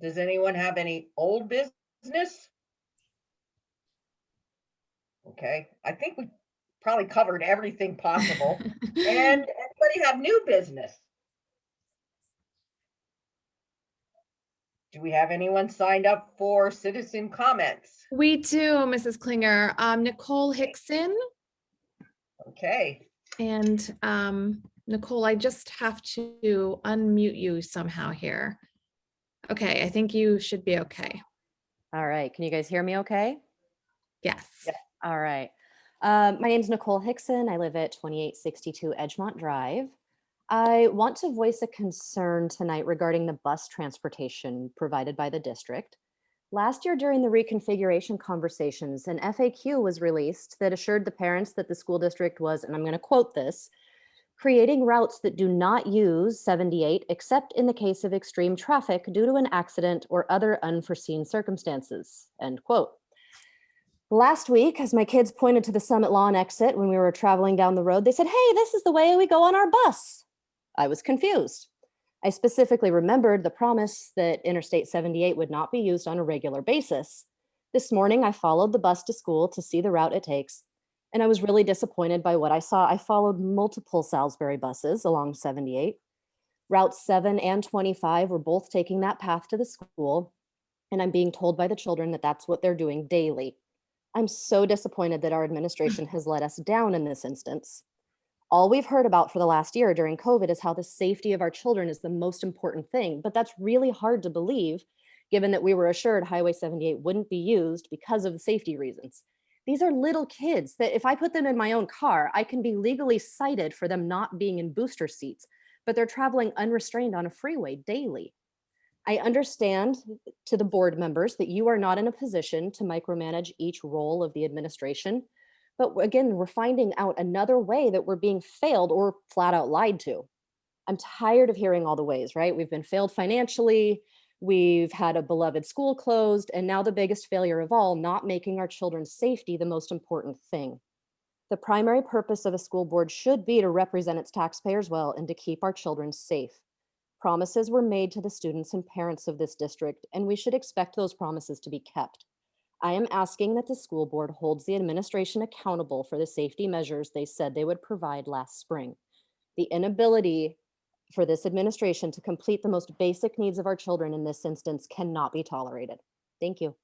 Does anyone have any old business? Okay. I think we probably covered everything possible. And anybody have new business? Do we have anyone signed up for citizen comments? We do, Mrs. Klinger. Nicole Hickson. Okay. And Nicole, I just have to unmute you somehow here. Okay, I think you should be okay. All right. Can you guys hear me okay? Yes. Yeah. All right. My name is Nicole Hickson. I live at 2862 Edgemont Drive. I want to voice a concern tonight regarding the bus transportation provided by the district. Last year during the reconfiguration conversations, an FAQ was released that assured the parents that the school district was, and I'm going to quote this, creating routes that do not use 78 except in the case of extreme traffic due to an accident or other unforeseen circumstances, end quote. Last week, as my kids pointed to the Summit Lawn exit when we were traveling down the road, they said, "Hey, this is the way we go on our bus." I was confused. I specifically remembered the promise that Interstate 78 would not be used on a regular basis. This morning, I followed the bus to school to see the route it takes, and I was really disappointed by what I saw. I followed multiple Salisbury buses along 78. Routes 7 and 25 were both taking that path to the school, and I'm being told by the children that that's what they're doing daily. I'm so disappointed that our administration has let us down in this instance. All we've heard about for the last year during COVID is how the safety of our children is the most important thing, but that's really hard to believe given that we were assured Highway 78 wouldn't be used because of the safety reasons. These are little kids that if I put them in my own car, I can be legally cited for them not being in booster seats, but they're traveling unrestrained on a freeway daily. I understand to the board members that you are not in a position to micromanage each role of the administration. But again, we're finding out another way that we're being failed or flat out lied to. I'm tired of hearing all the ways, right? We've been failed financially. We've had a beloved school closed. And now the biggest failure of all, not making our children's safety the most important thing. The primary purpose of a school board should be to represent its taxpayers well and to keep our children safe. Promises were made to the students and parents of this district, and we should expect those promises to be kept. I am asking that the school board holds the administration accountable for the safety measures they said they would provide last spring. The inability for this administration to complete the most basic needs of our children in this instance cannot be tolerated. Thank you.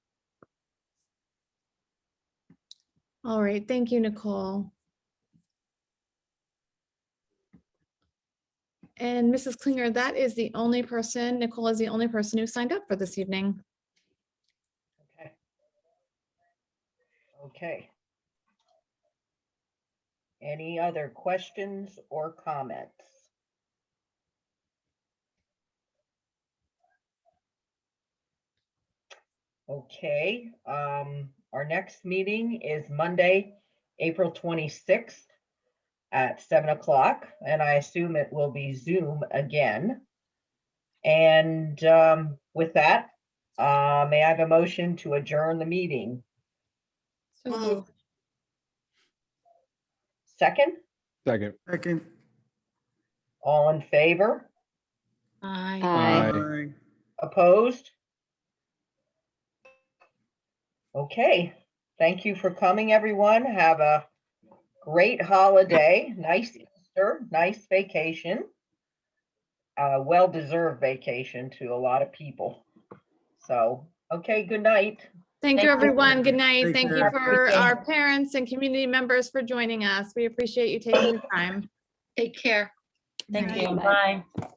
All right, thank you, Nicole. And Mrs. Klinger, that is the only person, Nicole is the only person who signed up for this evening. Okay. Okay. Any other questions or comments? Okay, our next meeting is Monday, April 26th at 7 o'clock, and I assume it will be Zoom again. And with that, may I have a motion to adjourn the meeting? So moved. Second, Second. Second. all in favor? Aye. Aye. Opposed? Okay, thank you for coming, everyone. Have a great holiday, nice Easter, nice vacation. Well-deserved vacation to a lot of people. So, okay, good night. Thank you, everyone. Good night. Take Thank you care. for our parents and community members for joining us. We appreciate you taking the time. Take care. Thank Bye. you. Bye.